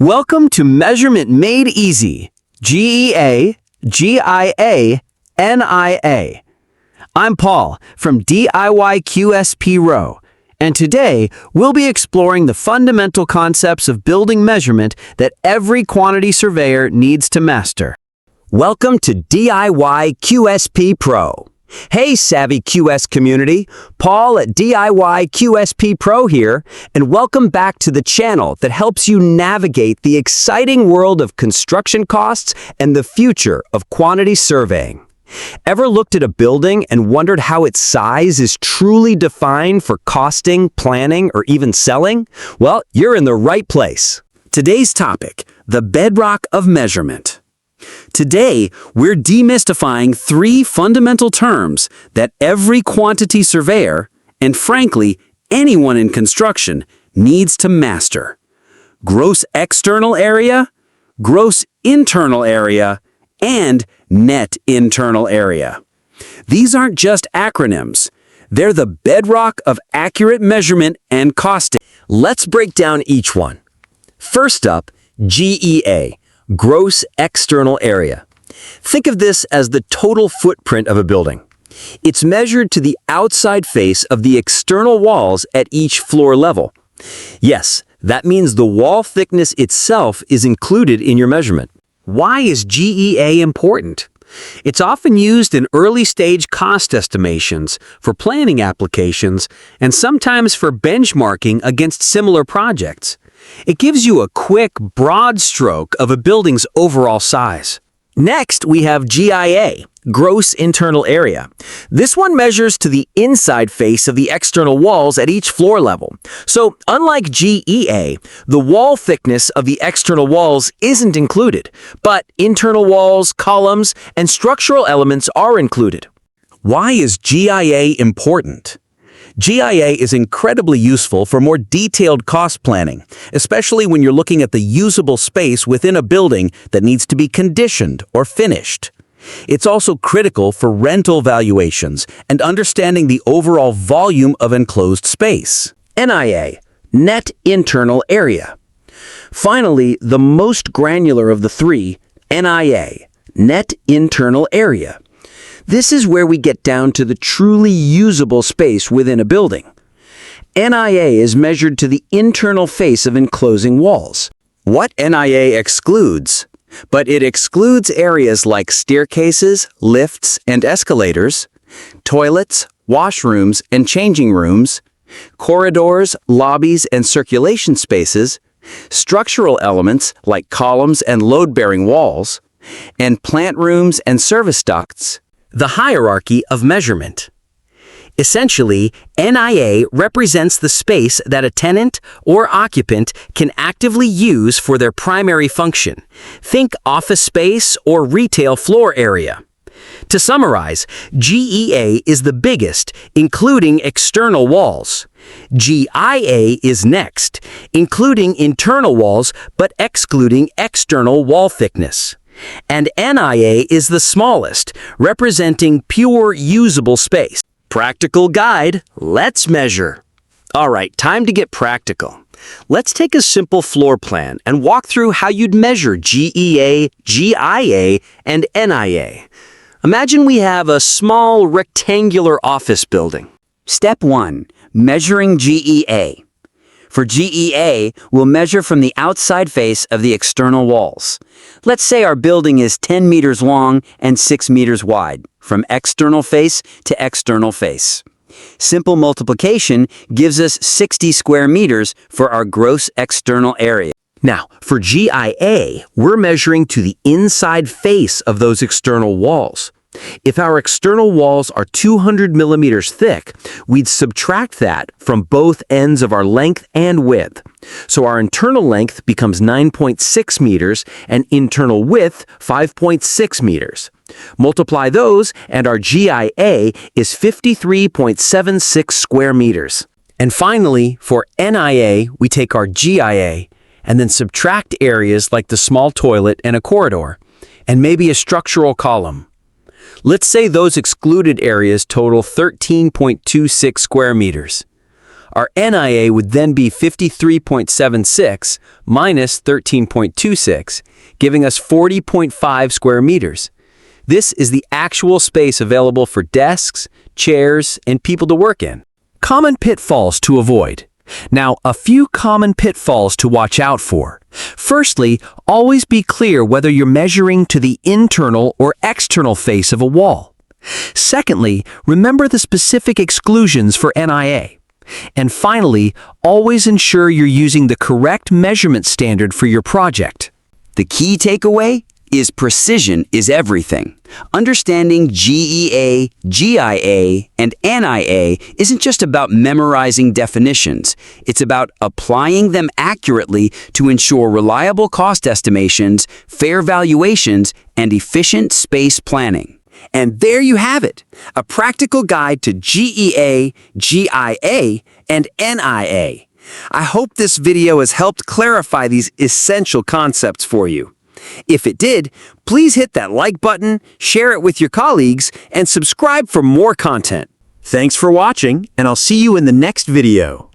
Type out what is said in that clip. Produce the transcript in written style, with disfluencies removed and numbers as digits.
Welcome to Measurement Made Easy, GEA, GIA, NIA. I'm Paul from DIYQSPRO, and today we'll be exploring the fundamental concepts of building measurement that every quantity surveyor needs to master. Welcome to DIYQSPRO. Hey Savvy QS community, Paul at DIYQSPRO here, and welcome back to the channel that helps you navigate the exciting world of construction costs and the future of quantity surveying. Ever looked at a building and wondered how its size is truly defined for costing, planning, or even selling? Well, you're in the right place. Today's topic, the bedrock of measurement. Today, we're demystifying three fundamental terms that every quantity surveyor, and frankly, anyone in construction, needs to master. Gross external area, gross internal area, and net internal area. These aren't just acronyms. They're the bedrock of accurate measurement and costing. Let's break down each one. First up, GEA. Gross external area. Think of this as the total footprint of a building. It's measured to the outside face of the external walls at each floor level. Yes, that means the wall thickness itself is included in your measurement. Why is GEA important? It's often used in early-stage cost estimations, for planning applications, and sometimes for benchmarking against similar projects. It gives you a quick, broad stroke of a building's overall size. Next, we have GIA, gross internal area. This one measures to the inside face of the external walls at each floor level. So, unlike GEA, the wall thickness of the external walls isn't included, but internal walls, columns, and structural elements are included. Why is GIA important? GIA is incredibly useful for more detailed cost planning, especially when you're looking at the usable space within a building that needs to be conditioned or finished. It's also critical for rental valuations and understanding the overall volume of enclosed space. NIA, net internal area. Finally, the most granular of the three, NIA, net internal area. This is where we get down to the truly usable space within a building. NIA is measured to the internal face of enclosing walls. What NIA excludes? But it excludes areas like staircases, lifts, and escalators, toilets, washrooms, and changing rooms, corridors, lobbies, and circulation spaces, structural elements like columns and load-bearing walls, and plant rooms and service ducts. The hierarchy of measurement. Essentially, NIA represents the space that a tenant or occupant can actively use for their primary function. Think office space or retail floor area. To summarize, GEA is the biggest, including external walls. GIA is next, including internal walls but excluding external wall thickness. And NIA is the smallest, representing pure usable space. Practical guide, let's measure. All right, time to get practical. Let's take a simple floor plan and walk through how you'd measure GEA, GIA, and NIA. Imagine we have a small rectangular office building. Step 1. Measuring GEA. For GEA, we'll measure from the outside face of the external walls. Let's say our building is 10 meters long and 6 meters wide, from external face to external face. Simple multiplication gives us 60 square meters for our gross external area. Now, for GIA, we're measuring to the inside face of those external walls. If our external walls are 200 millimeters thick, we'd subtract that from both ends of our length and width. So our internal length becomes 9.6 meters and internal width 5.6 meters. Multiply those and our GIA is 53.76 square meters. And finally, for NIA, we take our GIA and then subtract areas like the small toilet and a corridor, and maybe a structural column. Let's say those excluded areas total 13.26 square meters. Our NIA would then be 53.76 minus 13.26, giving us 40.5 square meters. This is the actual space available for desks, chairs, and people to work in. Common pitfalls to avoid. Now, a few common pitfalls to watch out for. Firstly, always be clear whether you're measuring to the internal or external face of a wall. Secondly, remember the specific exclusions for NIA. And finally, always ensure you're using the correct measurement standard for your project. The key takeaway is precision is everything. Understanding GEA, GIA, and NIA isn't just about memorizing definitions. It's about applying them accurately to ensure reliable cost estimations, fair valuations, and efficient space planning. And there you have it, a practical guide to GEA, GIA, and NIA. I hope this video has helped clarify these essential concepts for you. If it did, please hit that like button, share it with your colleagues, and subscribe for more content. Thanks for watching, and I'll see you in the next video.